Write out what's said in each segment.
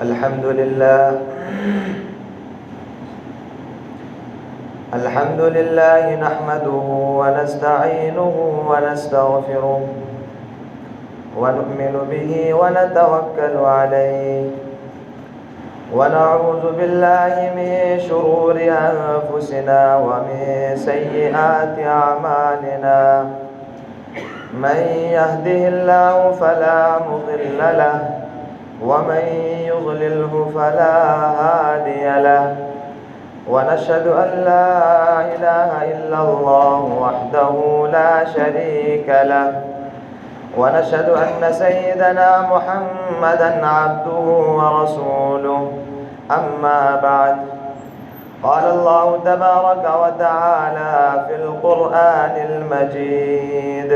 الحمد لله نحمده ونستعينه ونستغفره ونؤمن به ونتوكل عليه ونعوذ بالله من شرور أنفسنا ومن سيئات أعمالنا من يهده الله فلا مضل له ومن يضلله فلا هادي له ونشهد أن لا إله إلا الله وحده لا شريك له ونشهد أن سيدنا محمدًا عبده ورسوله أما بعد قال الله تبارك وتعالى في القرآن المجيد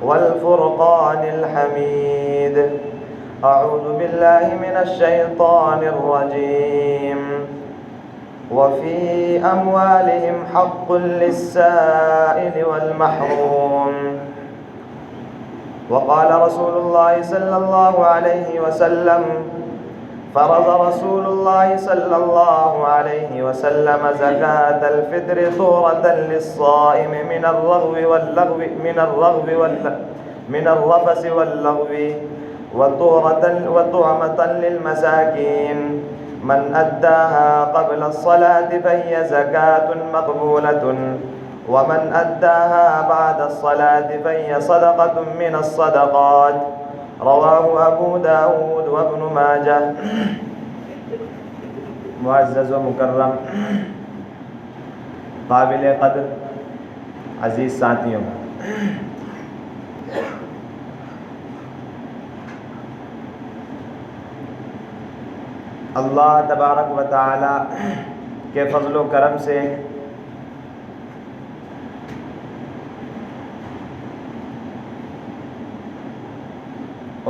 والفرقان الحميد أعوذ بالله من الشيطان الرجيم وفي أموالهم حق للسائل والمحروم وقال رسول الله صلى الله عليه وسلم فرض رسول الله صلى الله عليه وسلم زكاة الفطر طهرة للصائم من الرفث واللغو وطعمة للمساكين من أداها قبل الصلاة فهي زكاة مقبولة ومن أداها بعد الصلاة فهي صدقة من الصدقات رواه أبو داود وابن ماجه. معزز و مکرم قابل قدر عزیز ساتھیوں، اللہ تبارک و تعالی کے فضل و کرم سے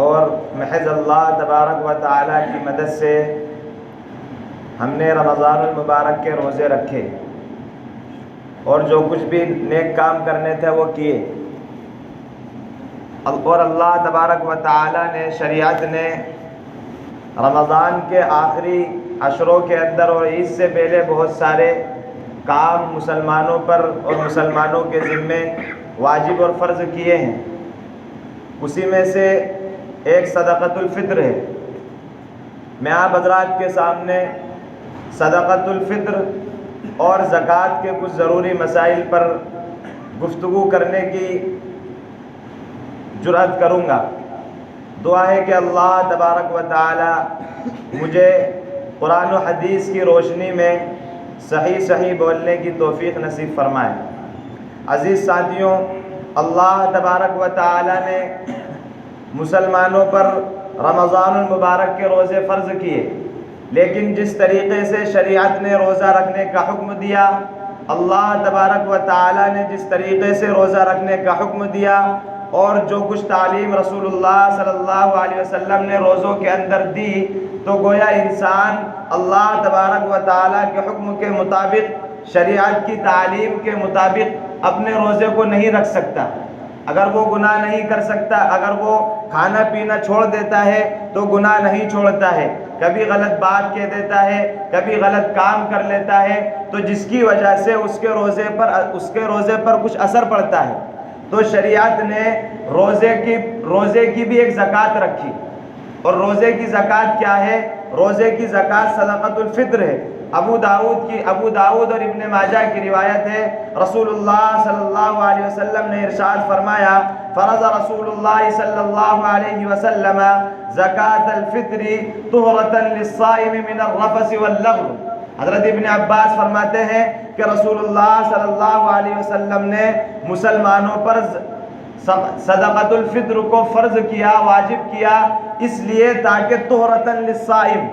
اور محض اللہ تبارک و تعالی کی مدد سے ہم نے رمضان المبارک کے روزے رکھے اور جو کچھ بھی نیک کام کرنے تھے وہ کیے، اور اللہ تبارک و تعالی نے شریعت نے رمضان کے آخری عشروں کے اندر اور عید سے پہلے بہت سارے کام مسلمانوں پر اور مسلمانوں کے ذمے واجب اور فرض کیے ہیں۔ اسی میں سے ایک صدقۃ الفطر ہے۔ میں آپ حضرات کے سامنے صدقۃ الفطر اور زکوٰۃ کے کچھ ضروری مسائل پر گفتگو کرنے کی جرأت کروں گا۔ دعا ہے کہ اللہ تبارک و تعالی مجھے قرآن و حدیث کی روشنی میں صحیح بولنے کی توفیق نصیب فرمائے۔ عزیز ساتھیوں، اللہ تبارک و تعالی نے مسلمانوں پر رمضان المبارک کے روزے فرض کیے، لیکن جس طریقے سے شریعت نے روزہ رکھنے کا حکم دیا، اللہ تبارک و تعالی نے جس طریقے سے روزہ رکھنے کا حکم دیا اور جو کچھ تعلیم رسول اللہ صلی اللہ علیہ وسلم نے روزوں کے اندر دی، تو گویا انسان اللہ تبارک و تعالی کے حکم کے مطابق، شریعت کی تعلیم کے مطابق اپنے روزے کو نہیں رکھ سکتا۔ اگر وہ گناہ نہیں کر سکتا، اگر وہ کھانا پینا چھوڑ دیتا ہے تو گناہ نہیں چھوڑتا ہے، کبھی غلط بات کہہ دیتا ہے، کبھی غلط کام کر لیتا ہے، تو جس کی وجہ سے اس کے روزے پر کچھ اثر پڑتا ہے۔ تو شریعت نے روزے کی بھی ایک زکوٰۃ رکھی، اور روزے کی زکوٰۃ کیا ہے؟ روزے کی زکوٰۃ صدقۃ الفطر ہے۔ ابو داؤد اور ابن ماجہ کی روایت ہے، رسول اللہ صلی اللہ علیہ وسلم نے ارشاد فرمایا، فرض رسول اللہ صلی اللہ علیہ وسلم زکوٰۃ الفطر طہرۃ للصائم من الرفث واللغو۔ حضرت ابن عباس فرماتے ہیں کہ رسول اللہ صلی اللہ علیہ وسلم نے مسلمانوں پر صدقۃ الفطر کو فرض کیا، واجب کیا، اس لیے تاکہ طہرۃ للصائم،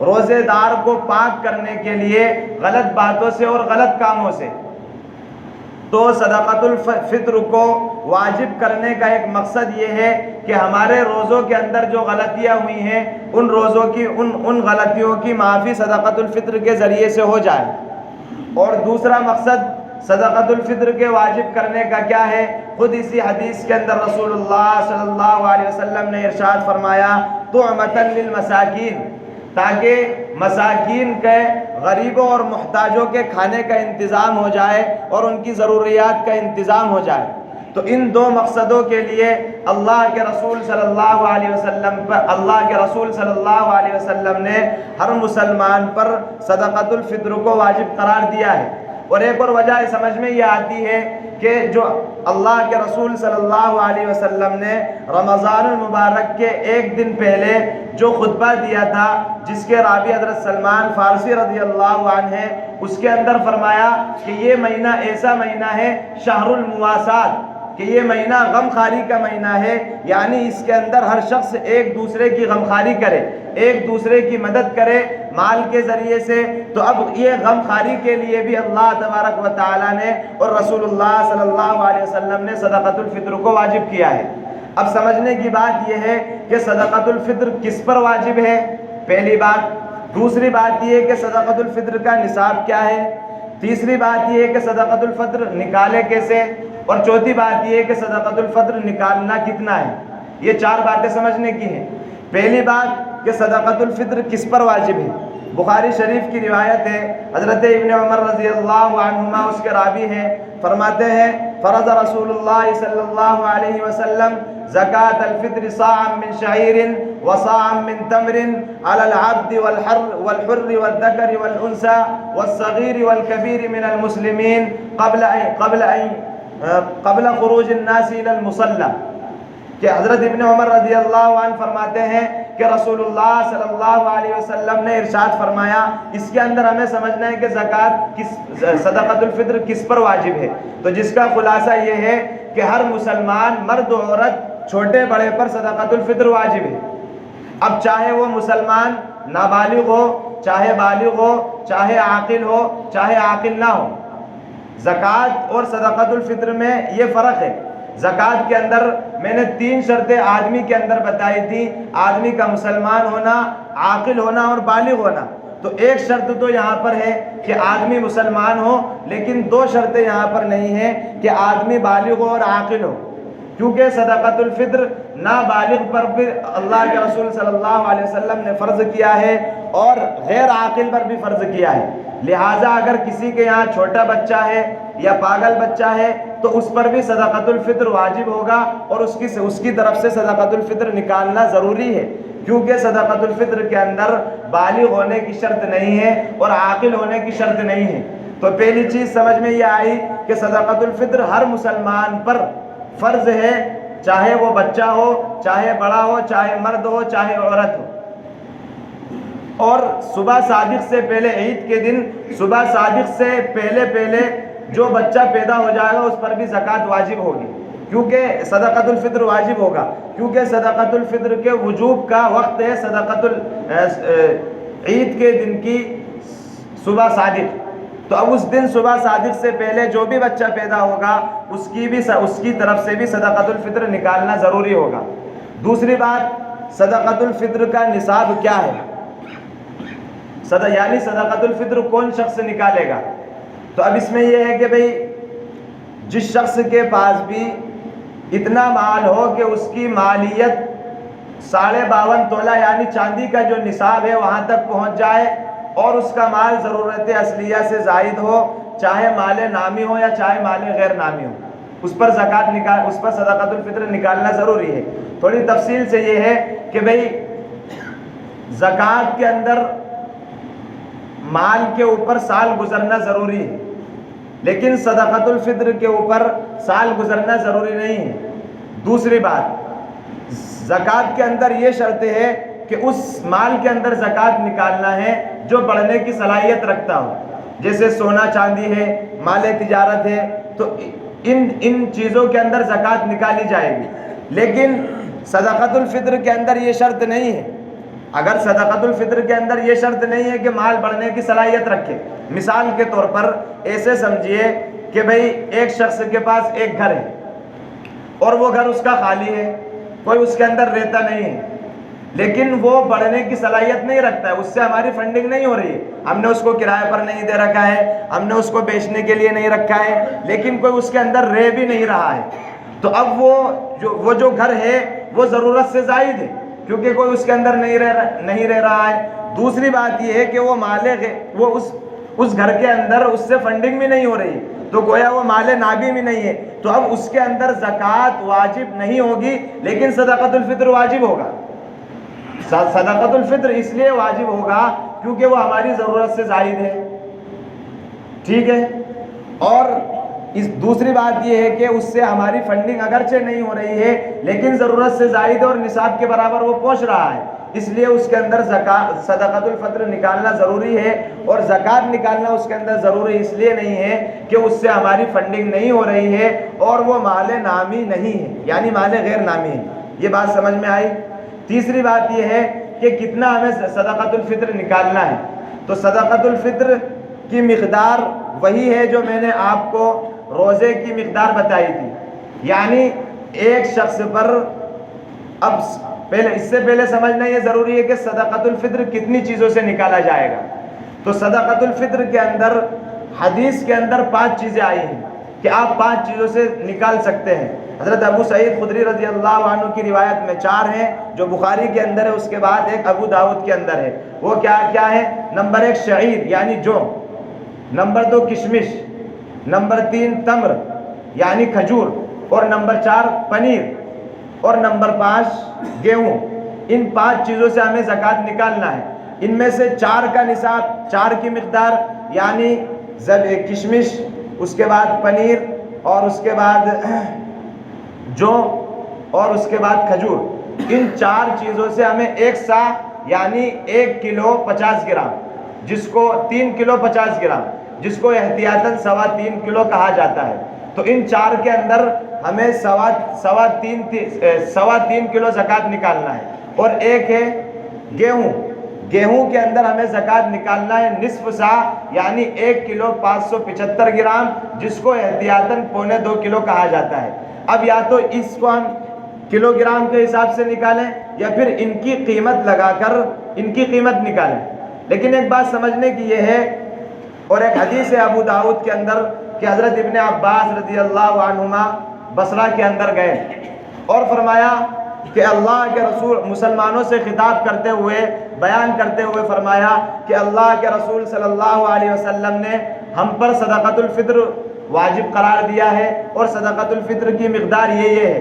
روزے دار کو پاک کرنے کے لیے غلط باتوں سے اور غلط کاموں سے۔ تو صدقۃ الفطر کو واجب کرنے کا ایک مقصد یہ ہے کہ ہمارے روزوں کے اندر جو غلطیاں ہوئی ہیں، ان غلطیوں کی معافی صدقۃ الفطر کے ذریعے سے ہو جائے۔ اور دوسرا مقصد صدقۃ الفطر کے واجب کرنے کا کیا ہے؟ خود اسی حدیث کے اندر رسول اللہ صلی اللہ علیہ وسلم نے ارشاد فرمایا، طعمۃ للمساکین، تاکہ مساکین کے، غریبوں اور محتاجوں کے کھانے کا انتظام ہو جائے اور ان کی ضروریات کا انتظام ہو جائے۔ تو ان دو مقصدوں کے لیے اللہ کے رسول صلی اللہ علیہ وسلم نے ہر مسلمان پر صدقۃ الفطر کو واجب قرار دیا ہے۔ اور ایک اور وجہ سمجھ میں یہ آتی ہے کہ جو اللہ کے رسول صلی اللہ علیہ وسلم نے رمضان المبارک کے ایک دن پہلے جو خطبہ دیا تھا، جس کے راوی حضرت سلمان فارسی رضی اللہ عنہ ہے، اس کے اندر فرمایا کہ یہ مہینہ ایسا مہینہ ہے شہر المواسات، کہ یہ مہینہ غم خاری کا مہینہ ہے، یعنی اس کے اندر ہر شخص ایک دوسرے کی غم خاری کرے، ایک دوسرے کی مدد کرے مال کے ذریعے سے۔ تو اب یہ غم خاری کے لیے بھی اللہ تبارک و تعالیٰ نے اور رسول اللہ صلی اللہ علیہ وسلم نے صدقۃ الفطر کو واجب کیا ہے۔ اب سمجھنے کی بات یہ ہے کہ صدقۃ الفطر کس پر واجب ہے، پہلی بات۔ دوسری بات یہ ہے کہ صدقۃ الفطر کا نصاب کیا ہے۔ تیسری بات یہ ہے کہ صدقۃ الفطر نکالے کیسے، اور چوتھی بات یہ ہے کہ صدقۃ الفطر نکالنا کتنا ہے۔ یہ چار باتیں سمجھنے کی ہیں۔ پہلی بات کہ صدقۃ الفطر کس پر واجب ہے۔ بخاری شریف کی روایت ہے، حضرت ابن عمر رضی اللہ عنہما اس کے راوی ہیں، فرماتے ہیں فرض رسول اللہ صلی اللہ علیہ وسلم زکاة الفطر صاعا من شعیر وصاعا من تمر على العبد والحر والذکر والانثى والصغیر والکبیر من المسلمین قبل خروج الناس الى المصلی، کہ حضرت ابن عمر رضی اللہ عنہ فرماتے ہیں کہ رسول اللہ صلی اللہ علیہ وسلم نے ارشاد فرمایا، اس کے اندر ہمیں سمجھنا ہے کہ صدقۃ الفطر کس پر واجب ہے۔ تو جس کا خلاصہ یہ ہے کہ ہر مسلمان مرد و عورت چھوٹے بڑے پر صدقۃ الفطر واجب ہے۔ اب چاہے وہ مسلمان نابالغ ہو، چاہے بالغ ہو، چاہے عاقل ہو، چاہے عاقل نہ ہو، زکوٰۃ اور صدقۃ الفطر میں یہ فرق ہے۔ زکوٰۃ کے اندر میں نے 3 شرطیں آدمی کے اندر بتائی تھی، آدمی کا مسلمان ہونا، عاقل ہونا اور بالغ ہونا۔ تو ایک شرط تو یہاں پر ہے کہ آدمی مسلمان ہو، لیکن 2 شرطیں یہاں پر نہیں ہیں کہ آدمی بالغ ہو اور عاقل ہو، کیونکہ صدقۃ الفطر نابالغ پر بھی اللہ کے رسول صلی اللہ علیہ وسلم نے فرض کیا ہے اور غیر عاقل پر بھی فرض کیا ہے۔ لہٰذا اگر کسی کے یہاں چھوٹا بچہ ہے یا پاگل بچہ ہے تو اس پر بھی صدقۃ الفطر واجب ہوگا، اور اس کی طرف سے صدقۃ الفطر نکالنا ضروری ہے، کیونکہ صدقۃ الفطر کے اندر بالغ ہونے کی شرط نہیں ہے اور عاقل ہونے کی شرط نہیں ہے۔ تو پہلی چیز سمجھ میں یہ آئی کہ صدقۃ الفطر ہر مسلمان پر فرض ہے، چاہے وہ بچہ ہو، چاہے بڑا ہو، چاہے مرد ہو، چاہے عورت ہو۔ اور صبح صادق سے پہلے، عید کے دن صبح صادق سے پہلے جو بچہ پیدا ہو جائے گا اس پر بھی زکوٰۃ واجب ہوگی، کیونکہ صدقۃ الفطر واجب ہوگا، کیونکہ صدقۃ الفطر کے وجوب کا وقت ہے عید کے دن کی صبح صادق۔ تو اب اس دن صبح صادق سے پہلے جو بھی بچہ پیدا ہوگا اس کی طرف سے بھی صدقۃ الفطر نکالنا ضروری ہوگا۔ دوسری بات، صدقۃ الفطر کا نصاب کیا ہے، یعنی صدقۃ الفطر کون شخص نکالے گا۔ تو اب اس میں یہ ہے کہ بھئی جس شخص کے پاس بھی اتنا مال ہو کہ اس کی مالیت 52.5 تولہ یعنی چاندی کا جو نصاب ہے وہاں تک پہنچ جائے، اور اس کا مال ضرورت اصلیہ سے زائد ہو، چاہے مال نامی ہو یا چاہے مال غیر نامی ہو، اس پر صدقۃ الفطر نکالنا ضروری ہے۔ تھوڑی تفصیل سے یہ ہے کہ بھئی زکوٰۃ کے اندر مال کے اوپر سال گزرنا ضروری ہے، لیکن صدقۃ الفطر کے اوپر سال گزرنا ضروری نہیں ہے۔ دوسری بات، زکوٰۃ کے اندر یہ شرط ہے کہ اس مال کے اندر زکوٰۃ نکالنا ہے جو بڑھنے کی صلاحیت رکھتا ہو، جیسے سونا چاندی ہے، مال تجارت ہے، تو ان چیزوں کے اندر زکوٰۃ نکالی جائے گی۔ لیکن صدقۃ الفطر کے اندر یہ شرط نہیں ہے۔ اگر صدقۃ الفطر کے اندر یہ شرط نہیں ہے کہ مال بڑھنے کی صلاحیت رکھے، مثال کے طور پر ایسے سمجھیے کہ بھئی ایک شخص کے پاس ایک گھر ہے اور وہ گھر اس کا خالی ہے، کوئی اس کے اندر رہتا نہیں ہے، لیکن وہ بڑھنے کی صلاحیت نہیں رکھتا ہے، اس سے ہماری فنڈنگ نہیں ہو رہی ہے، ہم نے اس کو کرائے پر نہیں دے رکھا ہے، ہم نے اس کو بیچنے کے لیے نہیں رکھا ہے، لیکن کوئی اس کے اندر رہ بھی نہیں رہا ہے، تو اب وہ جو گھر ہے وہ ضرورت سے زائد ہے، کیونکہ کوئی اس کے اندر نہیں رہ رہا ہے۔ دوسری بات یہ ہے کہ وہ وہ اس گھر کے اندر اس سے فنڈنگ بھی نہیں ہو رہی، تو گویا وہ مال نابی بھی نہیں ہے، تو اب اس کے اندر زکوٰۃ واجب نہیں ہوگی، لیکن صدقۃ الفطر واجب ہوگا۔ صدقۃ الفطر اس لیے واجب ہوگا کیونکہ وہ ہماری ضرورت سے زائد ہے، ٹھیک ہے۔ اور اس دوسری بات یہ ہے کہ اس سے ہماری فنڈنگ اگرچہ نہیں ہو رہی ہے لیکن ضرورت سے زائد ہے اور نصاب کے برابر وہ پہنچ رہا ہے، اس لیے اس کے اندر صدقۃ الفطر نکالنا ضروری ہے۔ اور زکوٰۃ نکالنا اس کے اندر ضروری اس لیے نہیں ہے کہ اس سے ہماری فنڈنگ نہیں ہو رہی ہے اور وہ مال نامی نہیں ہے، یعنی مال غیر نامی ہے۔ یہ بات سمجھ میں آئی؟ تیسری بات یہ ہے کہ کتنا ہمیں صدقۃ الفطر نکالنا ہے۔ تو صدقۃ الفطر کی مقدار وہی ہے جو میں نے آپ کو روزے کی مقدار بتائی تھی، یعنی ایک شخص پر اب اس سے پہلے سمجھنا یہ ضروری ہے کہ صدقۃ الفطر کتنی چیزوں سے نکالا جائے گا۔ تو صدقۃ الفطر کے اندر حدیث کے اندر 5 چیزیں آئی ہیں کہ آپ 5 چیزوں سے نکال سکتے ہیں۔ حضرت ابو سعید خدری رضی اللہ عنہ کی روایت میں 4 ہیں جو بخاری کے اندر ہے، اس کے بعد ایک ابو داؤد کے اندر ہے۔ وہ کیا ہے؟ نمبر 1 شعیر یعنی جو، نمبر 2 کشمش، نمبر 3 تمر یعنی کھجور، اور نمبر 4 پنیر، اور نمبر 5 گیہوں۔ ان 5 چیزوں سے ہمیں زکوٰۃ نکالنا ہے۔ ان میں سے 4 کا نصاب، 4 کی مقدار یعنی کشمش، اس کے بعد پنیر، اور اس کے بعد جو، اور اس کے بعد کھجور، ان 4 چیزوں سے ہمیں 1 سا یعنی 1 کلو 50 گرام، جس کو 3 کلو 50 گرام، جس کو احتیاطاً 3.25 کلو کہا جاتا ہے۔ تو ان 4 کے اندر ہمیں 3.25 کلو زکوٰۃ نکالنا ہے۔ اور ایک ہے گیہوں، گیہوں کے اندر ہمیں زکوٰۃ نکالنا ہے نصف سا یعنی 1 کلو 575 گرام، جس کو احتیاطاً 1.25 کلو کہا جاتا ہے۔ اب یا تو اس کو ہم کلو گرام کے حساب سے نکالیں یا پھر ان کی قیمت لگا کر ان کی قیمت نکالیں۔ لیکن ایک بات سمجھنے کی یہ ہے، اور ایک حدیث ہے ابو داؤد کے اندر کہ حضرت ابن عباس رضی اللہ عنہما بصرہ کے اندر گئے اور فرمایا کہ اللہ کے رسول، مسلمانوں سے خطاب کرتے ہوئے، بیان کرتے ہوئے فرمایا کہ اللہ کے رسول صلی اللہ علیہ وسلم نے ہم پر صدقۃ الفطر واجب قرار دیا ہے اور صدقۃ الفطر کی مقدار یہ ہے۔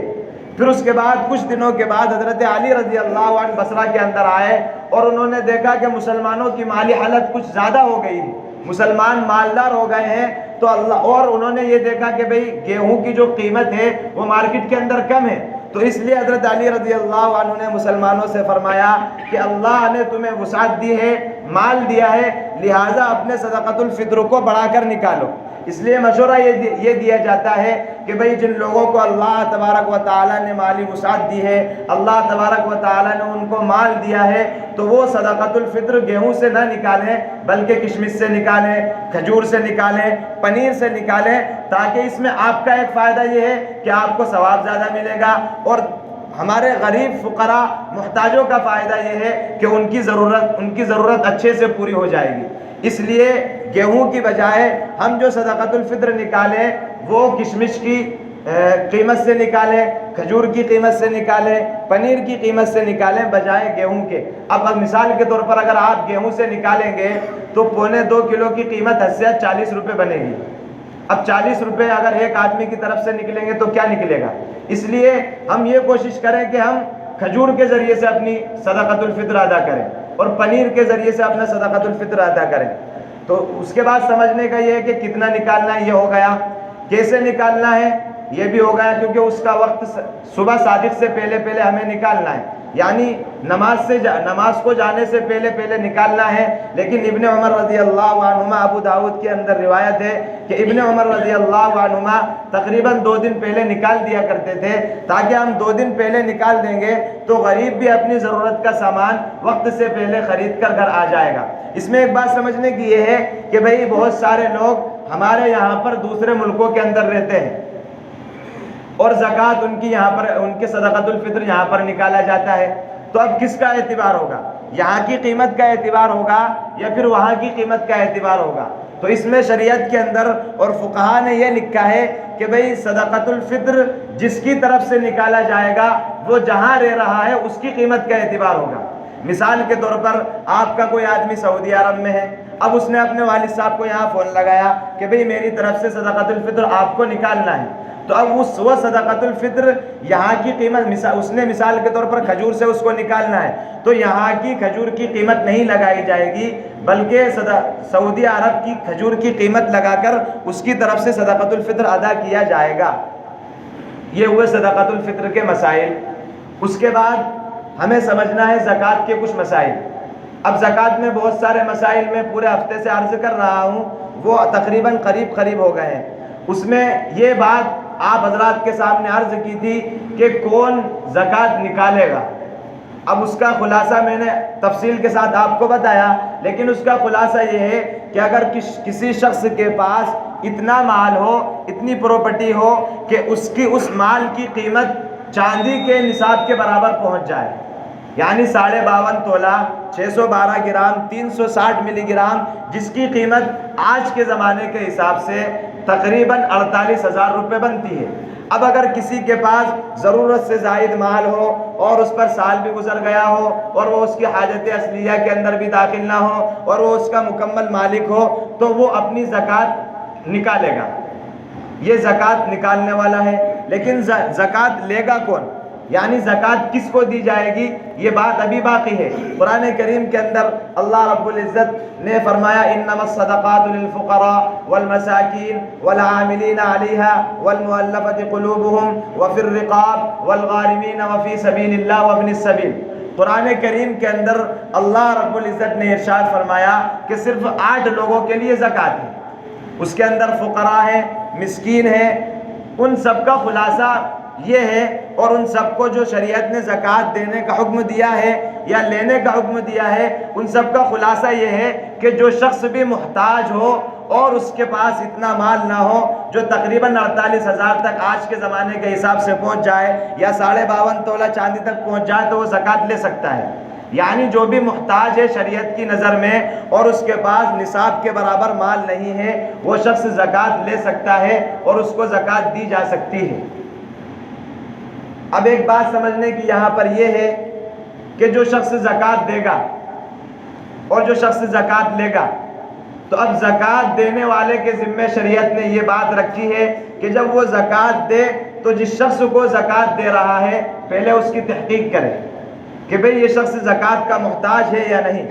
پھر اس کے بعد کچھ دنوں کے بعد حضرت علی رضی اللہ عنہ بصرہ کے اندر آئے اور انہوں نے دیکھا کہ مسلمانوں کی مالی حالت کچھ زیادہ ہو گئی ہے، مسلمان مالدار ہو گئے ہیں، تو اور انہوں نے یہ دیکھا کہ بھئی گیہوں کی جو قیمت ہے وہ مارکیٹ کے اندر کم ہے، تو اس لیے حضرت علی رضی اللہ عنہ نے مسلمانوں سے فرمایا کہ اللہ نے تمہیں وسعت دی ہے، مال دیا ہے، لہٰذا اپنے صدقۃ الفطر کو بڑھا کر نکالو۔ اس لیے مشورہ یہ دیا جاتا ہے کہ بھئی جن لوگوں کو اللہ تبارک و تعالیٰ نے مالی وسعت دی ہے، اللہ تبارک و تعالیٰ نے ان کو مال دیا ہے، تو وہ صدقۃ الفطر گیہوں سے نہ نکالیں بلکہ کشمش سے نکالیں، کھجور سے نکالیں، پنیر سے نکالیں، تاکہ اس میں آپ کا ایک فائدہ یہ ہے کہ آپ کو ثواب زیادہ ملے گا، اور ہمارے غریب فقراء محتاجوں کا فائدہ یہ ہے کہ ان کی ضرورت اچھے سے پوری ہو جائے گی۔ اس لیے گیہوں کی بجائے ہم جو صدقۃ الفطر نکالیں وہ کشمش کی قیمت سے نکالیں، کھجور کی قیمت سے نکالیں، پنیر کی قیمت سے نکالیں بجائے گیہوں کے۔ اب مثال کے طور پر اگر آپ گیہوں سے نکالیں گے تو 2.25 کلو کی قیمت 40 روپے بنے گی۔ اب 40 روپے اگر ایک آدمی کی طرف سے نکلیں گے تو کیا نکلے گا؟ اس لیے ہم یہ کوشش کریں کہ ہم کھجور کے ذریعے سے اپنی صدقۃ الفطر ادا کریں اور پنیر کے ذریعے سے اپنا صدقۃ الفطر ادا کریں۔ تو اس کے بعد سمجھنے کا یہ ہے کہ کتنا نکالنا ہے، یہ ہو گیا۔ کیسے نکالنا ہے یہ بھی ہو گیا، کیونکہ اس کا وقت صبح صادق سے پہلے ہمیں نکالنا ہے، یعنی نماز کو جانے سے پہلے نکالنا ہے۔ لیکن ابن عمر رضی اللہ عنہما، ابو داؤد کے اندر روایت ہے کہ ابن عمر رضی اللہ عنہما تقریباً 2 دن پہلے نکال دیا کرتے تھے، تاکہ ہم 2 دن پہلے نکال دیں گے تو غریب بھی اپنی ضرورت کا سامان وقت سے پہلے خرید کر گھر آ جائے گا۔ اس میں ایک بات سمجھنے کی یہ ہے کہ بھئی بہت سارے لوگ ہمارے یہاں پر دوسرے ملکوں کے اندر رہتے ہیں اور زکوٰۃ ان کی یہاں پر، ان کے صدقۃ الفطر یہاں پر نکالا جاتا ہے، تو اب کس کا اعتبار ہوگا؟ یہاں کی قیمت کا اعتبار ہوگا یا پھر وہاں کی قیمت کا اعتبار ہوگا؟ تو اس میں شریعت کے اندر اور فقہا نے یہ لکھا ہے کہ بھئی صدقۃ الفطر جس کی طرف سے نکالا جائے گا وہ جہاں رہ رہا ہے اس کی قیمت کا اعتبار ہوگا۔ مثال کے طور پر آپ کا کوئی آدمی سعودی عرب میں ہے، اب اس نے اپنے والد صاحب کو یہاں فون لگایا کہ بھئی میری طرف سے صدقۃ الفطر آپ کو نکالنا ہے، تو اب وہ صدقۃ الفطر یہاں کی قیمت اس نے مثال کے طور پر کھجور سے اس کو نکالنا ہے، تو یہاں کی کھجور کی قیمت نہیں لگائی جائے گی، بلکہ سعودی عرب کی کھجور کی قیمت لگا کر اس کی طرف سے صدقۃ الفطر ادا کیا جائے گا۔ یہ ہوئے صدقۃ الفطر کے مسائل۔ اس کے بعد ہمیں سمجھنا ہے زکوٰۃ کے کچھ مسائل۔ اب زکوٰۃ میں بہت سارے مسائل میں پورے ہفتے سے عرض کر رہا ہوں، وہ تقریباً قریب ہو گئے ہیں۔ اس میں یہ بات آپ حضرات کے سامنے عرض کی تھی کہ کون زکوٰۃ نکالے گا۔ اب اس کا خلاصہ میں نے تفصیل کے ساتھ آپ کو بتایا، لیکن اس کا خلاصہ یہ ہے کہ اگر کسی شخص کے پاس اتنا مال ہو، اتنی پراپرٹی ہو کہ اس مال کی قیمت چاندی کے نصاب کے برابر پہنچ جائے، یعنی 52.5 تولہ 612 گرام 360 ملی گرام، جس کی قیمت آج کے زمانے کے حساب سے تقریباً 48,000 روپے بنتی ہے۔ اب اگر کسی کے پاس ضرورت سے زائد مال ہو اور اس پر سال بھی گزر گیا ہو اور وہ اس کی حاجت اصلیہ کے اندر بھی داخل نہ ہو اور وہ اس کا مکمل مالک ہو، تو وہ اپنی زکوٰۃ نکالے گا۔ یہ زکوٰۃ نکالنے والا ہے، لیکن زکوٰۃ لے گا کون؟ یعنی زکوٰۃ کس کو دی جائے گی، یہ بات ابھی باقی ہے۔ قرآن کریم کے اندر اللہ رب العزت نے فرمایا انما الصدقات للفقراء والمساکین والعاملین علیہا والمؤلفۃ قلوبہم وفی الرقاب والغارمین وفی سبیل اللہ وابن السبیل۔ قرآن کریم کے اندر اللہ رب العزت نے ارشاد فرمایا کہ صرف 8 لوگوں کے لیے زکوٰۃ ہے۔ اس کے اندر فقراء ہیں، مسکین ہیں، ان سب کا خلاصہ یہ ہے، اور ان سب کو جو شریعت نے زکوٰۃ دینے کا حکم دیا ہے یا لینے کا حکم دیا ہے، ان سب کا خلاصہ یہ ہے کہ جو شخص بھی محتاج ہو اور اس کے پاس اتنا مال نہ ہو جو تقریباً 48,000 تک آج کے زمانے کے حساب سے پہنچ جائے یا 52.5 تولہ چاندی تک پہنچ جائے تو وہ زکوٰۃ لے سکتا ہے۔ یعنی جو بھی محتاج ہے شریعت کی نظر میں اور اس کے پاس نصاب کے برابر مال نہیں ہے، وہ شخص زکوٰۃ لے سکتا ہے اور اس کو زکوٰۃ دی جا سکتی ہے۔ اب ایک بات سمجھنے کی یہاں پر یہ ہے کہ جو شخص زکوٰۃ دے گا اور جو شخص زکوٰۃ لے گا، تو اب زکوٰۃ دینے والے کے ذمہ شریعت نے یہ بات رکھی ہے کہ جب وہ زکوٰۃ دے تو جس شخص کو زکوٰۃ دے رہا ہے پہلے اس کی تحقیق کرے کہ بھئی یہ شخص زکوٰۃ کا محتاج ہے یا نہیں۔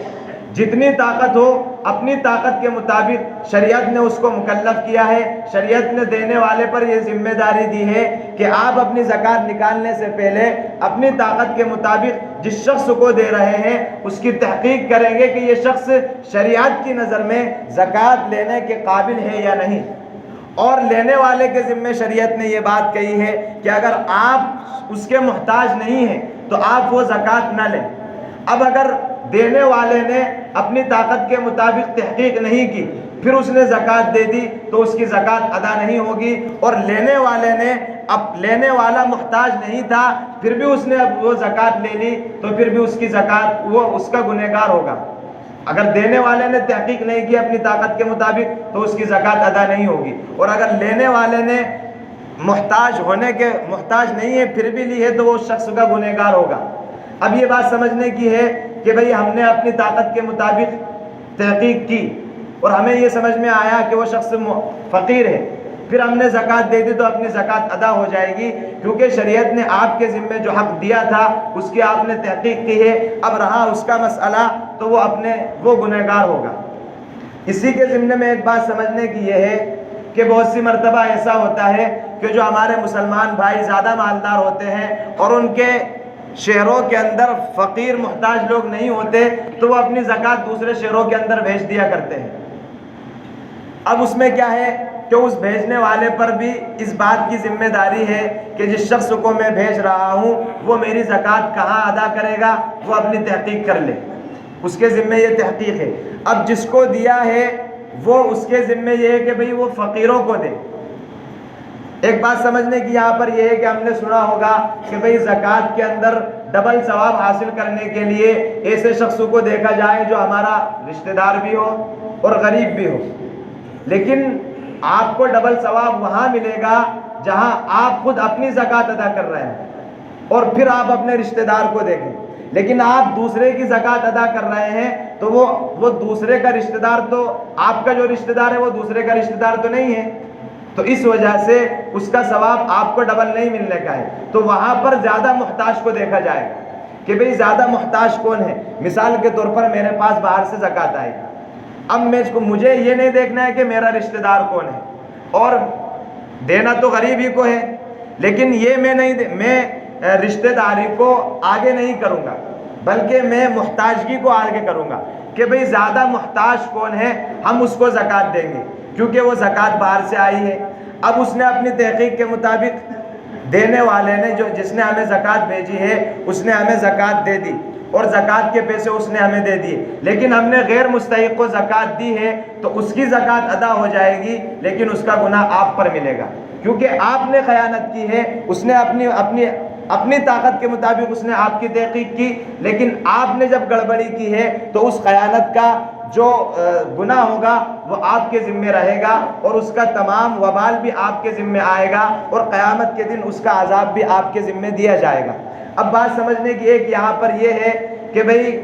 جتنی طاقت ہو اپنی طاقت کے مطابق شریعت نے اس کو مکلف کیا ہے، شریعت نے دینے والے پر یہ ذمہ داری دی ہے کہ آپ اپنی زکوٰۃ نکالنے سے پہلے اپنی طاقت کے مطابق جس شخص کو دے رہے ہیں اس کی تحقیق کریں گے کہ یہ شخص شریعت کی نظر میں زکوٰۃ لینے کے قابل ہے یا نہیں۔ اور لینے والے کے ذمہ شریعت نے یہ بات کہی ہے کہ اگر آپ اس کے محتاج نہیں ہیں تو آپ وہ زکوٰۃ نہ لیں۔ اب اگر دینے والے نے اپنی طاقت کے مطابق تحقیق نہیں کی پھر اس نے زکوٰۃ دے دی تو اس کی زکوٰۃ ادا نہیں ہوگی، اور لینے والے نے لینے والا محتاج نہیں تھا پھر بھی اس نے اب وہ زکوٰۃ لے لی تو پھر بھی اس کی زکوٰۃ وہ اس کا گنہگار ہوگا۔ اگر دینے والے نے تحقیق نہیں کی اپنی طاقت کے مطابق تو اس کی زکوٰۃ ادا نہیں ہوگی، اور اگر لینے والے نے محتاج نہیں ہے پھر بھی لی ہے تو وہ شخص کا گنہگار ہوگا۔ اب یہ بات سمجھنے کی ہے کہ بھئی ہم نے اپنی طاقت کے مطابق تحقیق کی اور ہمیں یہ سمجھ میں آیا کہ وہ شخص فقیر ہے، پھر ہم نے زکوٰۃ دے دی تو اپنی زکوٰۃ ادا ہو جائے گی، کیونکہ شریعت نے آپ کے ذمے جو حق دیا تھا اس کی آپ نے تحقیق کی ہے۔ اب رہا اس کا مسئلہ تو وہ گنہگار ہوگا۔ اسی کے ضمن میں ایک بات سمجھنے کی یہ ہے کہ بہت سی مرتبہ ایسا ہوتا ہے کہ جو ہمارے مسلمان بھائی زیادہ مالدار ہوتے ہیں اور ان کے شہروں کے اندر فقیر محتاج لوگ نہیں ہوتے تو وہ اپنی زکوٰۃ دوسرے شہروں کے اندر بھیج دیا کرتے ہیں۔ اب اس میں کیا ہے کہ اس بھیجنے والے پر بھی اس بات کی ذمہ داری ہے کہ جس شخص کو میں بھیج رہا ہوں وہ میری زکوٰۃ کہاں ادا کرے گا، وہ اپنی تحقیق کر لے، اس کے ذمہ یہ تحقیق ہے۔ اب جس کو دیا ہے وہ اس کے ذمہ یہ ہے کہ بھئی وہ فقیروں کو دے۔ ایک بات سمجھنے کی یہاں پر یہ ہے کہ ہم نے سنا ہوگا کہ بھئی زکوٰۃ کے اندر ڈبل ثواب حاصل کرنے کے لیے ایسے شخص کو دیکھا جائے جو ہمارا رشتہ دار بھی ہو اور غریب بھی ہو، لیکن آپ کو ڈبل ثواب وہاں ملے گا جہاں آپ خود اپنی زکوٰۃ ادا کر رہے ہیں اور پھر آپ اپنے رشتہ دار کو دیکھیں، لیکن آپ دوسرے کی زکوٰۃ ادا کر رہے ہیں تو وہ دوسرے کا رشتہ دار، تو آپ کا جو رشتہ دار ہے وہ دوسرے کا رشتہ دار تو نہیں ہے، تو اس وجہ سے اس کا ثواب آپ کو ڈبل نہیں ملنے کا ہے۔ تو وہاں پر زیادہ محتاج کو دیکھا جائے گا کہ بھئی زیادہ محتاج کون ہے۔ مثال کے طور پر میرے پاس باہر سے زکوٰۃ آئی، اب مجھے یہ نہیں دیکھنا ہے کہ میرا رشتہ دار کون ہے، اور دینا تو غریب ہی کو ہے، لیکن یہ میں رشتہ داری کو آگے نہیں کروں گا، بلکہ میں محتاجگی کو آگے کروں گا کہ بھئی زیادہ محتاج کون ہے، ہم اس کو زکوٰۃ دیں گے، کیونکہ وہ زکوٰۃ باہر سے آئی ہے۔ اب اس نے اپنی تحقیق کے مطابق، دینے والے نے جس نے ہمیں زکوٰۃ بھیجی ہے اس نے ہمیں زکوٰۃ دے دی اور زکوٰۃ کے پیسے اس نے ہمیں دے دیے، لیکن ہم نے غیر مستحق کو زکوٰۃ دی ہے تو اس کی زکوٰۃ ادا ہو جائے گی، لیکن اس کا گناہ آپ پر ملے گا، کیونکہ آپ نے خیانت کی ہے۔ اس نے اپنی طاقت کے مطابق اس نے آپ کی تحقیق کی، لیکن آپ نے جب گڑبڑی کی ہے تو اس خیانت کا جو گناہ ہوگا وہ آپ کے ذمے رہے گا، اور اس کا تمام وبال بھی آپ کے ذمے آئے گا، اور قیامت کے دن اس کا عذاب بھی آپ کے ذمے دیا جائے گا۔ اب بات سمجھنے کی ایک یہاں پر یہ ہے کہ بھئی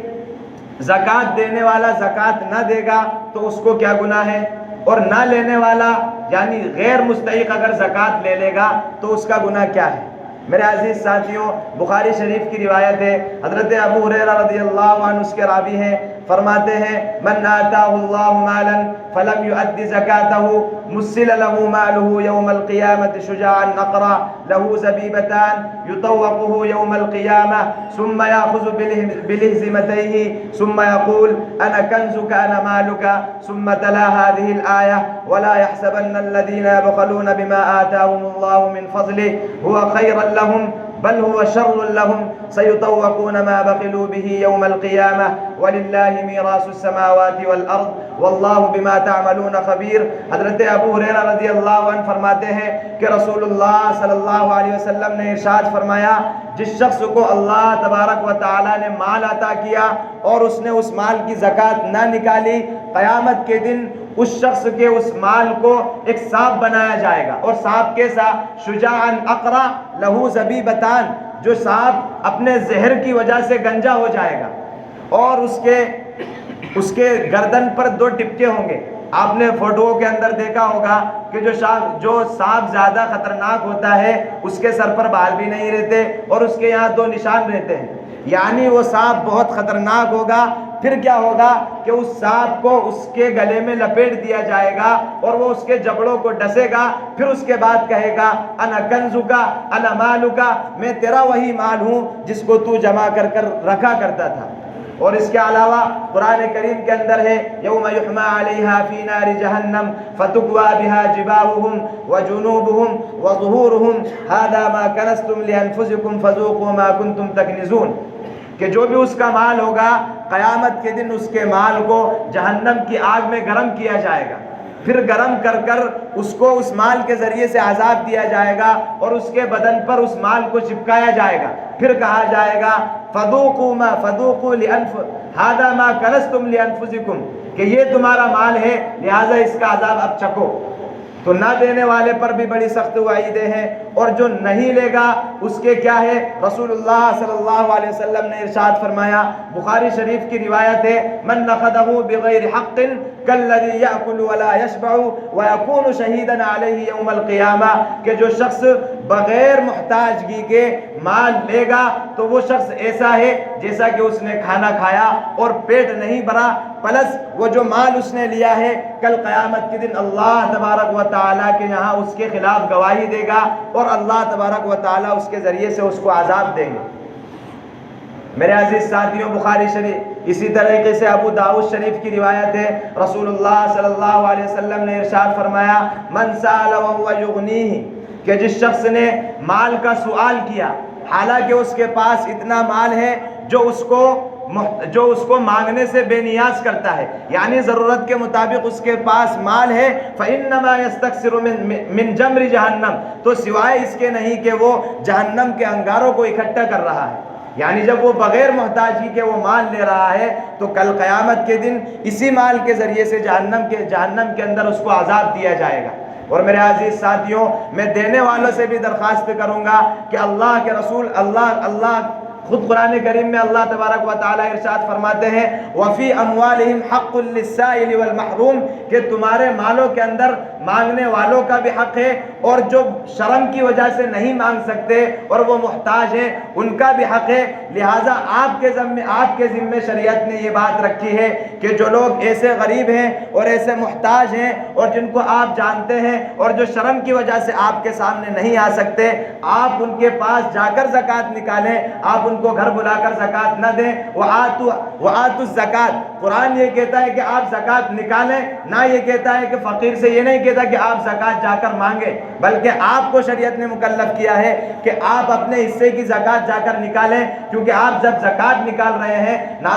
زکوٰۃ دینے والا زکوٰۃ نہ دے گا تو اس کو کیا گناہ ہے، اور نہ لینے والا یعنی غیر مستحق اگر زکوٰۃ لے لے گا تو اس کا گناہ کیا ہے۔ میرے عزیز ساتھیوں، بخاری شریف کی روایت ہے، حضرت ابو ہریرہ رضی اللہ عنہ اس کے راوی ہیں، فرماتے ہیں من آتاہ اللہ مالا فلم یؤد زکاتہ مثل له ماله يوم القیامة شجاعا نقرا له زبیبتان یطوقه يوم القیامة ثم یاخذ بلہزمتیہ ثم یقول انا کنزک انا مالک ثم تلا هذه الآیة ولا يحسبن الذین يبخلون بما آتاهم اللہ من فضله هو خیرا لهم بل هو شر لهم سيطوقون ما بخلوا به يوم القيامة ولله میراث السماوات والارض واللہ بما تعملون خبیر۔ حضرت ابو ہریرہ رضی اللہ عنہ فرماتے ہیں کہ رسول اللہ صلی اللہ علیہ وسلم نے ارشاد فرمایا، جس شخص کو اللہ تبارک و تعالی نے مال عطا کیا اور اس نے اس مال کی زکوٰۃ نہ نکالی، قیامت کے دن اس شخص کے اس مال کو ایک سانپ بنایا جائے گا، اور سانپ کیسا؟ شجاعا اقرا لہو زبیبتان، جو سانپ اپنے زہر کی وجہ سے گنجا ہو جائے گا، اور اس کے گردن پر 2 ٹپکے ہوں گے۔ آپ نے فوٹوؤں کے اندر دیکھا ہوگا کہ جو سانپ زیادہ خطرناک ہوتا ہے اس کے سر پر بال بھی نہیں رہتے اور اس کے یہاں 2 نشان رہتے ہیں، یعنی وہ سانپ بہت خطرناک ہوگا۔ پھر کیا ہوگا کہ اس سانپ کو اس کے گلے میں لپیٹ دیا جائے گا اور وہ اس کے جبڑوں کو ڈسے گا، پھر اس کے بعد کہے گا انا کنزکا انا مالکا، میں تیرا وہی مال ہوں جس کو تو جمع کر رکھا کرتا تھا۔ اور اس کے علاوہ قرآن کریم کے اندر ہے یوم یحمى علیہا فی نار جہنم فتکوی بہا جباہہم وجنوبہم وظہورہم ھذا ما کنزتم لانفسکم فذوقوا ما کنتم تکنزون، کہ جو بھی اس کا مال ہوگا قیامت کے دن اس کے مال کو جہنم کی آگ میں گرم کیا جائے گا، پھر گرم کر اس کو اس مال کے ذریعے سے عذاب دیا جائے گا اور اس کے بدن پر اس مال کو چپکایا جائے گا، پھر کہا جائے گا فذوقوا ھذا ما کنزتم لانفسکم، کہ یہ تمہارا مال ہے لہذا اس کا عذاب اب چکھو۔ تو نہ دینے والے پر بھی بڑی سخت وعیدیں ہیں، اور جو نہیں لے گا اس کے کیا ہے؟ رسول اللہ صلی اللہ علیہ وسلم نے ارشاد فرمایا، بخاری شریف کی روایت ہے، من نخذہ بغیر حق کالذی یأکل ولا یشبع ویکون شہیدا علیہ یوم القیامہ، کہ جو شخص بغیر محتاجگی کے مال لے گا تو وہ شخص ایسا ہے جیسا کہ اس نے کھانا کھایا اور پیٹ نہیں بھرا، پلس وہ جو مال اس نے لیا ہے کل قیامت کے دن اللہ تبارک و تعالیٰ کے یہاں اس کے خلاف گواہی دے گا اور اللہ تبارک و تعالیٰ اس کے ذریعے سے اس کو عذاب دیں گے۔ میرے عزیز ساتھیوں، بخاری شریف اسی طریقے سے ابو داؤد شریف کی روایت ہے، رسول اللہ صلی اللہ علیہ وسلم نے ارشاد فرمایا، من سأل وهو یغنیہ، کہ جس شخص نے مال کا سوال کیا حالانکہ اس کے پاس اتنا مال ہے جو اس کو مانگنے سے بے نیاز کرتا ہے، یعنی ضرورت کے مطابق اس کے پاس مال ہے، فإنما يستكثر من جمر جہنم، تو سوائے اس کے نہیں کہ وہ جہنم کے انگاروں کو اکٹھا کر رہا ہے، یعنی جب وہ بغیر محتاجی کے وہ مال لے رہا ہے تو کل قیامت کے دن اسی مال کے ذریعے سے جہنم کے اندر اس کو عذاب دیا جائے گا۔ اور میرے عزیز ساتھیوں، میں دینے والوں سے بھی درخواست کروں گا کہ اللہ کے رسول اللہ خود قرآن کریم میں اللہ تبارک و تعالی ارشاد فرماتے ہیں وَفِي أَمْوَالِهِمْ حَقٌّ لِلسَّائِلِ وَالْمَحْرُومِ، کہ تمہارے مالوں کے اندر مانگنے والوں کا بھی حق ہے، اور جو شرم کی وجہ سے نہیں مانگ سکتے اور وہ محتاج ہیں ان کا بھی حق ہے۔ لہٰذا آپ کے ذمے شریعت نے یہ بات رکھی ہے کہ جو لوگ ایسے غریب ہیں اور ایسے محتاج ہیں اور جن کو آپ جانتے ہیں اور جو شرم کی وجہ سے آپ کے سامنے نہیں آ سکتے، آپ ان کے پاس جا کر زکوٰۃ نکالیں، آپ ان کو گھر بلا کر زکوٰۃ نہ دیں۔ وَآتُوا الزَّکَاۃ، قرآن یہ کہتا ہے کہ آپ زکوٰۃ نکالیں، نہ یہ کہتا ہے کہ فقیر سے یہ نہیں کہتا کہ آپ زکوٰۃ جا کر مانگیں، بلکہ آپ کو شریعت نے مکلف کیا ہے کہ آپ اپنے حصے کی زکوٰۃ جا کر نکالیں، کیونکہ آپ جب زکوٰۃ نکال رہے ہیں نہ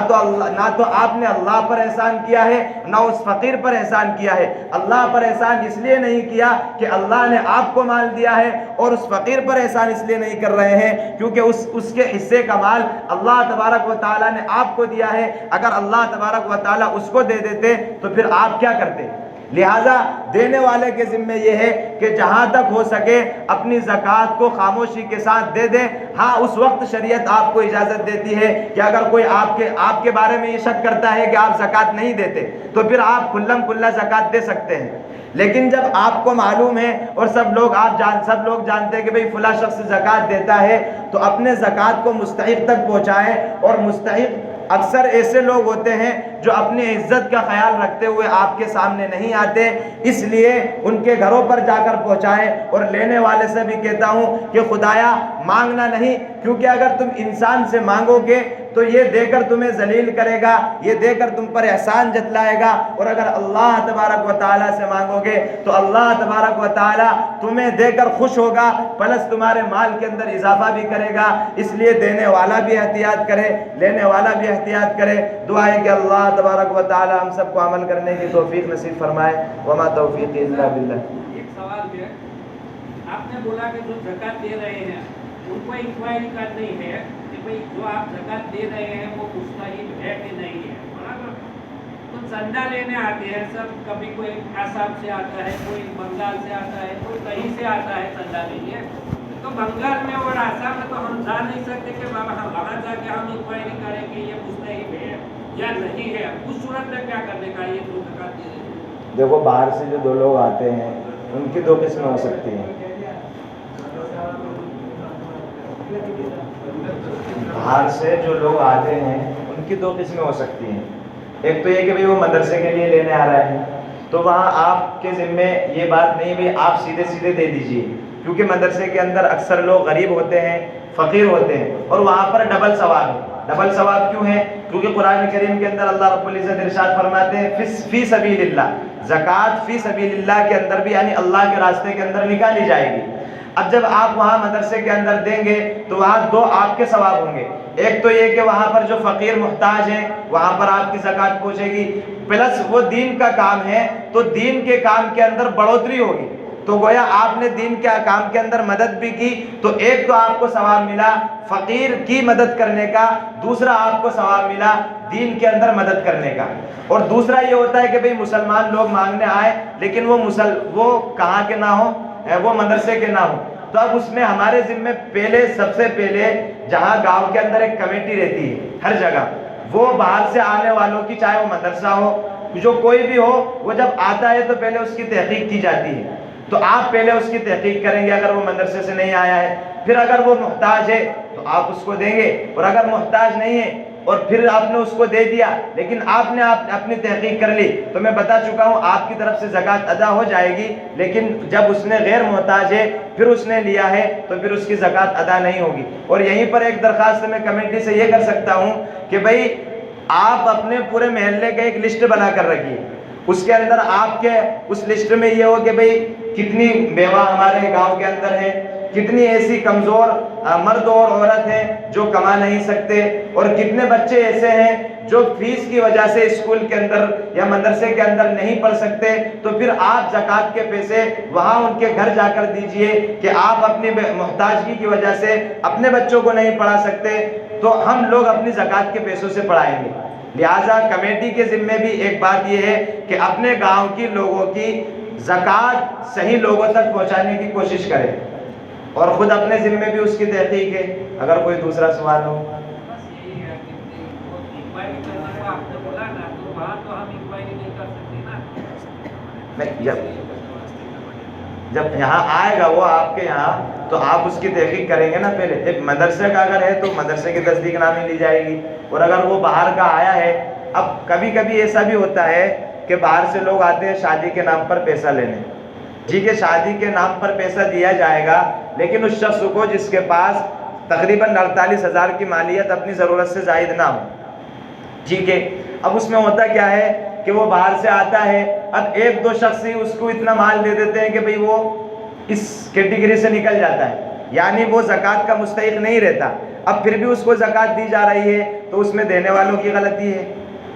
تو آپ نے اللہ پر احسان کیا ہے نہ اس فقیر پر احسان کیا ہے۔ اللہ پر احسان اس لیے نہیں کیا کہ اللہ نے آپ کو مال دیا ہے، اور اس فقیر پر احسان اس لیے نہیں کر رہے ہیں کیونکہ اس کے حصے کا مال اللہ تبارک و تعالیٰ نے آپ کو دیا ہے۔ اگر اللہ تبارک و تعالیٰ اس کو دے دیتے تو پھر آپ کیا کرتے؟ لہٰذا دینے والے کے ذمے یہ ہے کہ جہاں تک ہو سکے اپنی زکوٰۃ کو خاموشی کے ساتھ دے دیں۔ ہاں اس وقت شریعت آپ کو اجازت دیتی ہے کہ اگر کوئی آپ کے بارے میں یہ شک کرتا ہے کہ آپ زکوٰۃ نہیں دیتے تو پھر آپ کھلم کھلا زکوٰۃ دے سکتے ہیں، لیکن جب آپ کو معلوم ہے اور سب لوگ جانتے ہیں کہ بھئی فلاں شخص زکوٰۃ دیتا ہے، تو اپنے زکوٰۃ کو مستحق تک پہنچائیں۔ اور مستحق اکثر ایسے لوگ ہوتے ہیں جو اپنی عزت کا خیال رکھتے ہوئے آپ کے سامنے نہیں آتے، اس لیے ان کے گھروں پر جا کر پہنچائیں۔ اور لینے والے سے بھی کہتا ہوں کہ خدایا مانگنا نہیں، کیونکہ اگر تم انسان سے مانگو گے تو یہ دے کر تمہیں ذلیل کرے گا، یہ دے کر تم پر احسان جتلائے گا، اور اگر اللہ تبارک و تعالیٰ سے مانگو گے تو اللہ تبارک و تعالیٰ تمہیں دے کر خوش ہوگا، پلس تمہارے مال کے اندر اضافہ بھی کرے گا۔ اس لیے دینے والا بھی احتیاط کرے، لینے والا بھی احتیاط کرے۔ دعا ہے کہ اللہ تبارک و تعالیٰ ہم سب کو عمل کرنے کی توفیق نصیب فرمائے۔ وما توفیقی الا باللہ۔ ایک سوال ہے، آپ نے بولا کہ جو زکوٰۃ دے رہے ہیں ان کو انکوائری کرنی ہے کہ بھئی جو آپ زکوٰۃ دے رہے ہیں وہ مستحق ہے کہ نہیں ہے، برابر؟ تو چندہ لینے آتے ہیں سب، کبھی کوئی آسام سے آتا ہے، کوئی بنگال سے آتا ہے، کوئی کہیں سے آتا ہے چندہ لینے۔ تو بنگال میں اور آسام میں تو ہم جا نہیں سکتے کہ بابا ہم وہاں جا کے ہم انکوائری کریں کہ یہ مستحق ہے یا نہیں ہے، اس صورت میں کیا کرنے کا؟ یہ جو زکوٰۃ دے رہے ہیں، دیکھو باہر سے جو دو لوگ آتے ہیں ان کی دو قسمیں ہو سکتی ہیں۔ باہر سے جو لوگ آتے ہیں ان کی دو قسمیں ہو سکتی ہیں۔ ایک تو یہ کہ بھئی وہ مدرسے کے لیے لینے آ رہے ہیں، تو وہاں آپ کے ذمے یہ بات نہیں بھی آپ سیدھے دے دیجئے، کیونکہ مدرسے کے اندر اکثر لوگ غریب ہوتے ہیں، فقیر ہوتے ہیں، اور وہاں پر ڈبل ثواب ہے۔ ڈبل ثواب کیوں ہے؟ کیونکہ قرآن کریم کے اندر اللہ رب العزت ارشاد فرماتے ہیں فی سبیل اللہ، زکوٰۃ فی سبیل اللہ کے اندر بھی یعنی اللہ کے راستے کے اندر نکالی جائے گی۔ اب جب آپ وہاں مدرسے کے اندر دیں گے تو وہاں دو آپ کے ثواب ہوں گے۔ ایک تو یہ کہ وہاں پر جو فقیر محتاج ہیں وہاں پر آپ کی زکوٰۃ پہنچے گی، پلس وہ دین کا کام ہے تو دین کے کام کے اندر بڑھوتری ہوگی، تو گویا آپ نے دین کے کام کے اندر مدد بھی کی، تو ایک تو آپ کو ثواب ملا فقیر کی مدد کرنے کا، دوسرا آپ کو ثواب ملا دین کے اندر مدد کرنے کا۔ اور دوسرا یہ ہوتا ہے کہ بھئی مسلمان لوگ مانگنے آئے لیکن وہ کہاں کے نہ ہوں، وہ مدرسے کے نہ ہوں، تو اب اس میں ہمارے ذمے سب سے پہلے جہاں گاؤں کے اندر ایک کمیٹی رہتی ہے ہر جگہ، وہ باہر سے آنے والوں کی چاہے وہ مدرسہ ہو جو کوئی بھی ہو، وہ جب آتا ہے تو پہلے اس کی تحقیق کی جاتی ہے، تو آپ پہلے اس کی تحقیق کریں گے اگر وہ مدرسے سے نہیں آیا ہے، پھر اگر وہ محتاج ہے تو آپ اس کو دیں گے، اور اگر محتاج نہیں ہے اور پھر آپ نے اس کو دے دیا لیکن آپ نے اپنی تحقیق کر لی، تو میں بتا چکا ہوں آپ کی طرف سے زکوٰۃ ادا ہو جائے گی، لیکن جب اس نے غیر محتاج ہے پھر اس نے لیا ہے تو پھر اس کی زکوٰۃ ادا نہیں ہوگی۔ اور یہیں پر ایک درخواست میں کمیٹی سے یہ کر سکتا ہوں کہ بھئی آپ اپنے پورے محلے کا ایک لسٹ بنا کر رکھیے، اس کے اندر آپ کے اس لسٹ میں یہ ہو کہ بھئی کتنی بیوہ ہمارے گاؤں کے اندر ہے، کتنی ایسی کمزور مرد اور عورت ہیں جو کما نہیں سکتے، اور کتنے بچے ایسے ہیں جو فیس کی وجہ سے اسکول کے اندر یا مدرسے کے اندر نہیں پڑھ سکتے، تو پھر آپ زکوٰۃ کے پیسے وہاں ان کے گھر جا کر دیجئے کہ آپ اپنی محتاجگی کی وجہ سے اپنے بچوں کو نہیں پڑھا سکتے تو ہم لوگ اپنی زکوٰۃ کے پیسوں سے پڑھائیں گے۔ لہٰذا کمیٹی کے ذمے بھی ایک بات یہ ہے کہ اپنے گاؤں کی لوگوں کی زکوٰۃ صحیح لوگوں تک پہنچانے کی کوشش کرے اور خود اپنے ذمے بھی اس کی تحقیق ہے. اگر کوئی دوسرا سوال ہو. بس یہی ہے کہ وہ انکوائری کرنے کو آپ نے بولا نا, تو وہاں تو ہم انکوائری نہیں کر سکتے نا. نہیں, جب یہاں آئے گا وہ آپ کے یہاں تو آپ اس کی تحقیق کریں گے نا پہلے. ایک مدرسے کا اگر ہے تو مدرسے کی تصدیق نامے لی جائے گی, اور اگر وہ باہر کا آیا ہے, اب کبھی کبھی ایسا بھی ہوتا ہے کہ باہر سے لوگ آتے ہیں شادی کے نام پر پیسہ لینے. ٹھیک ہے, شادی کے نام پر پیسہ دیا جائے گا, لیکن اس شخص کو جس کے پاس تقریباً 48,000 کی مالیت اپنی ضرورت سے زائد نہ ہو. ٹھیک ہے, اب اس میں ہوتا کیا ہے کہ وہ باہر سے آتا ہے, اب ایک دو شخص ہی اس کو اتنا مال دے دیتے ہیں کہ بھئی وہ اس کیٹیگری سے نکل جاتا ہے, یعنی وہ زکوٰۃ کا مستحق نہیں رہتا. اب پھر بھی اس کو زکوٰۃ دی جا رہی ہے تو اس میں دینے والوں کی غلطی ہے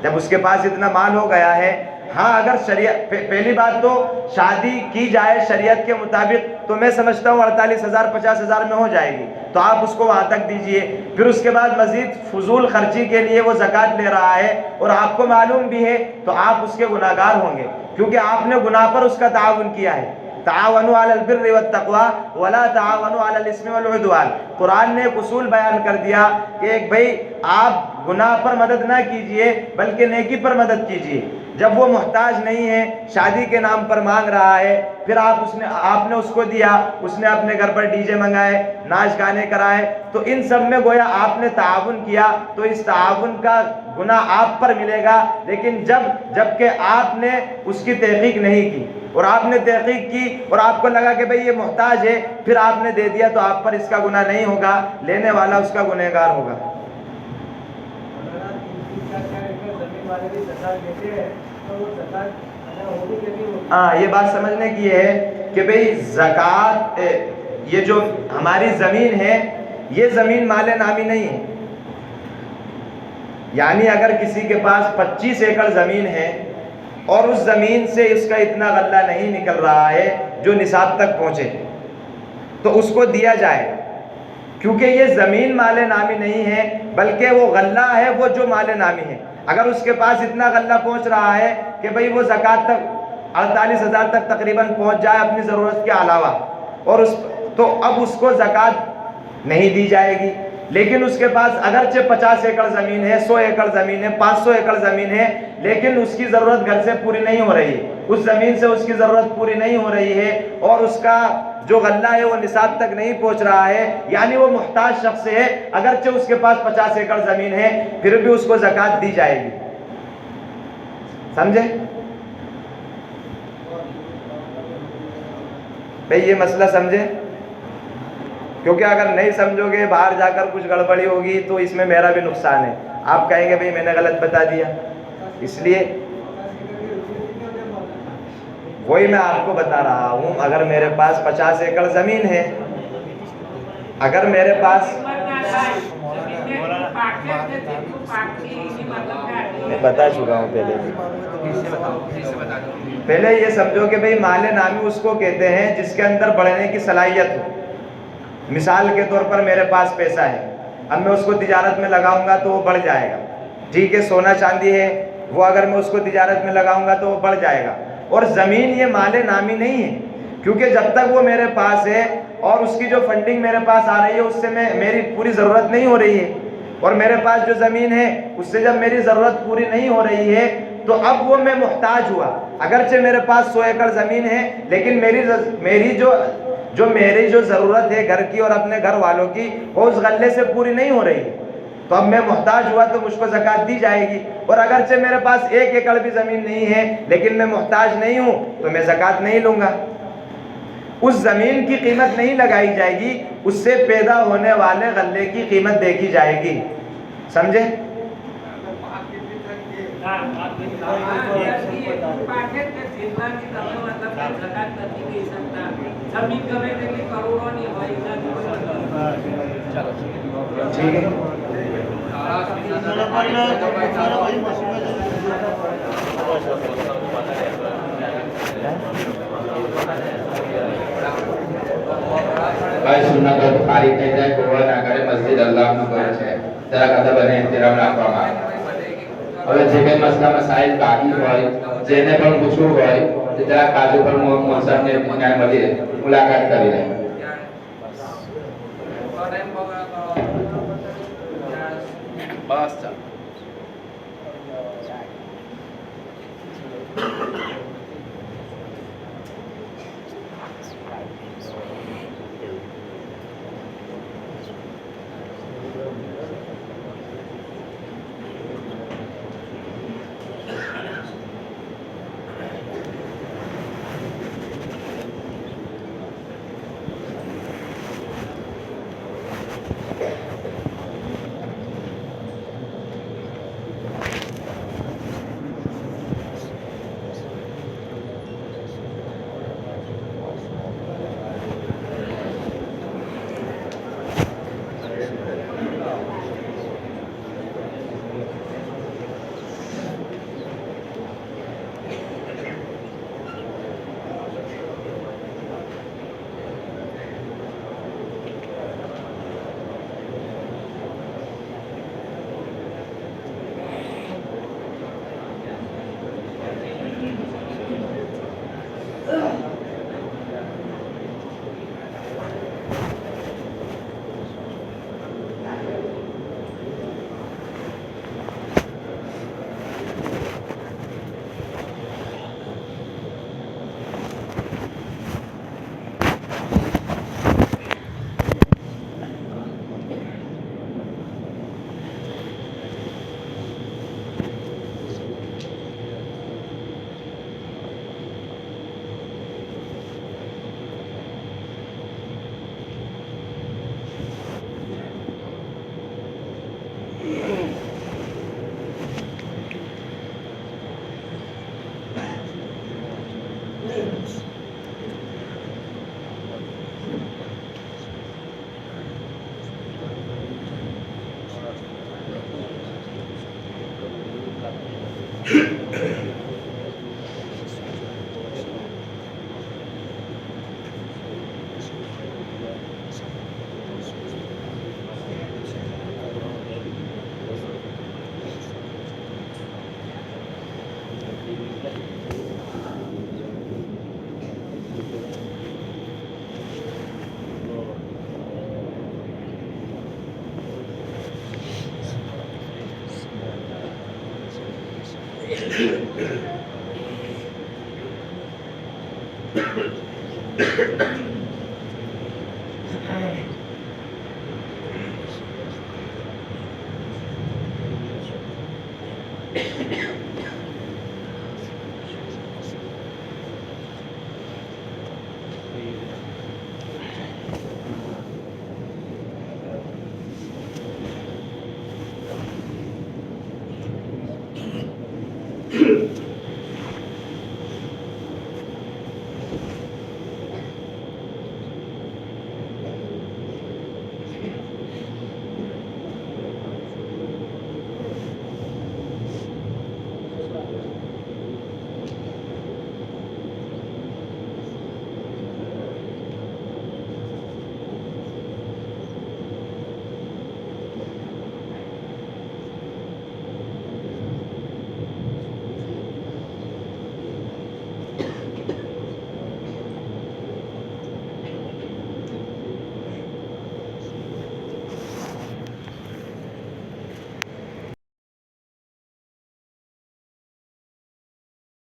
جب اس کے پاس اتنا مال ہو گیا ہے. ہاں, اگر شریعت, پہلی بات تو شادی کی جائے شریعت کے مطابق تو میں سمجھتا ہوں 48,000 50,000 میں ہو جائے گی, تو آپ اس کو وہاں تک دیجئے. پھر اس کے بعد مزید فضول خرچی کے لیے وہ زکوٰۃ لے رہا ہے اور آپ کو معلوم بھی ہے, تو آپ اس کے گناہ گار ہوں گے, کیونکہ آپ نے گناہ پر اس کا تعاون کیا ہے. تعاونوا علی البر والتقوی ولا تعاونوا علی الاسم والعدوان. قرآن نے ایک اصول بیان کر دیا کہ ایک بھائی آپ گناہ پر مدد نہ کیجئے بلکہ نیکی پر مدد کیجئے. جب وہ محتاج نہیں ہے, شادی کے نام پر مانگ رہا ہے, پھر آپ نے اس کو دیا, اس نے اپنے گھر پر ڈی جے منگائے, ناچ گانے کرائے, تو ان سب میں گویا آپ نے تعاون کیا, تو اس تعاون کا گناہ آپ پر ملے گا. لیکن جب کہ آپ نے اس کی تحقیق نہیں کی, اور آپ نے تحقیق کی اور آپ کو لگا کہ بھئی یہ محتاج ہے, پھر آپ نے دے دیا, تو آپ پر اس کا گناہ نہیں ہوگا, لینے والا اس کا گنہگار ہوگا. ہاں, یہ بات سمجھنے کی ہے کہ بھئی زکوٰۃ, یہ جو ہماری زمین ہے یہ زمین مال نامی نہیں ہے. یعنی اگر کسی کے پاس 25 ایکڑ زمین ہے اور اس زمین سے اس کا اتنا غلہ نہیں نکل رہا ہے جو نصاب تک پہنچے, تو اس کو دیا جائے, کیونکہ یہ زمین مال نامی نہیں ہے بلکہ وہ غلہ ہے وہ جو مال نامی ہے. اگر اس کے پاس اتنا غلہ پہنچ رہا ہے کہ بھئی وہ زکوٰۃ تک 48,000 تک تقریباً پہنچ جائے اپنی ضرورت کے علاوہ, اور تو اب اس کو زکوٰۃ نہیں دی جائے گی. لیکن اس کے پاس اگرچہ 50 ایکڑ زمین ہے, 100 ایکڑ زمین ہے, 500 ایکڑ زمین ہے, لیکن اس کی ضرورت گھر سے پوری نہیں ہو رہی ہے, اس زمین سے اس کی ضرورت پوری نہیں ہو رہی ہے, اور اس کا جو غلہ ہے وہ نصاب تک نہیں پہنچ رہا ہے, یعنی وہ محتاج شخص ہے, اگرچہ اس کے پاس 50 ایکڑ زمین ہے, پھر بھی اس کو زکوٰۃ دی جائے گی. سمجھے بھئی, یہ مسئلہ سمجھے؟ کیونکہ اگر نہیں سمجھو گے, باہر جا کر کچھ گڑبڑی ہوگی تو اس میں میرا بھی نقصان ہے. آپ کہیں گے بھئی میں نے غلط بتا دیا, اس لیے وہی میں آپ کو بتا رہا ہوں. اگر میرے پاس 50 ایکڑ زمین ہے, اگر میرے پاس, میں بتا چکا ہوں پہلے یہ سمجھو کہ بھئی مال نامی اس کو کہتے ہیں جس کے اندر بڑھنے کی صلاحیت ہو. مثال کے طور پر میرے پاس پیسہ ہے, اب میں اس کو تجارت میں لگاؤں گا تو وہ بڑھ جائے گا. ٹھیک ہے, سونا چاندی ہے, وہ اگر میں اس کو تجارت میں لگاؤں گا تو وہ بڑھ جائے گا. اور زمین یہ مال نامی نہیں ہے, کیونکہ جب تک وہ میرے پاس ہے اور اس کی جو فنڈنگ میرے پاس آ رہی ہے اس سے میری پوری ضرورت نہیں ہو رہی ہے, اور میرے پاس جو زمین ہے اس سے جب میری ضرورت پوری نہیں ہو رہی ہے تو اب وہ میں محتاج ہوا. اگرچہ میرے پاس 100 ایکڑ زمین ہے, لیکن میری جو ضرورت ہے گھر کی اور اپنے گھر والوں کی, وہ اس غلے سے پوری نہیں ہو رہی ہے, تو اب میں محتاج ہوا تو مجھ کو زکوٰۃ دی جائے گی. اور اگرچہ میرے پاس 1 ایکڑ بھی زمین نہیں ہے لیکن میں محتاج نہیں ہوں تو میں زکوٰۃ نہیں لوں گا. اس زمین کی قیمت نہیں لگائی جائے گی, اس سے پیدا ہونے والے غلے کی قیمت دیکھی جائے گی. سمجھے؟ ٹھیک ہے, بھائی سننا تو بخاری کہتا ہے کوڑا نہ کرے مسجد اللہ میں برچ ہے, ذرا کہتا بنے احترام نہ فرمائے. હવે જે કંઈ મસલા મસાઇલ બાકી હોય જેને પણ પૂછવું હોય તે જરા કાજુ પર મોસમને ત્યાં મળી મુલાકાત કરી લે. બસ ચાલો. Thank you.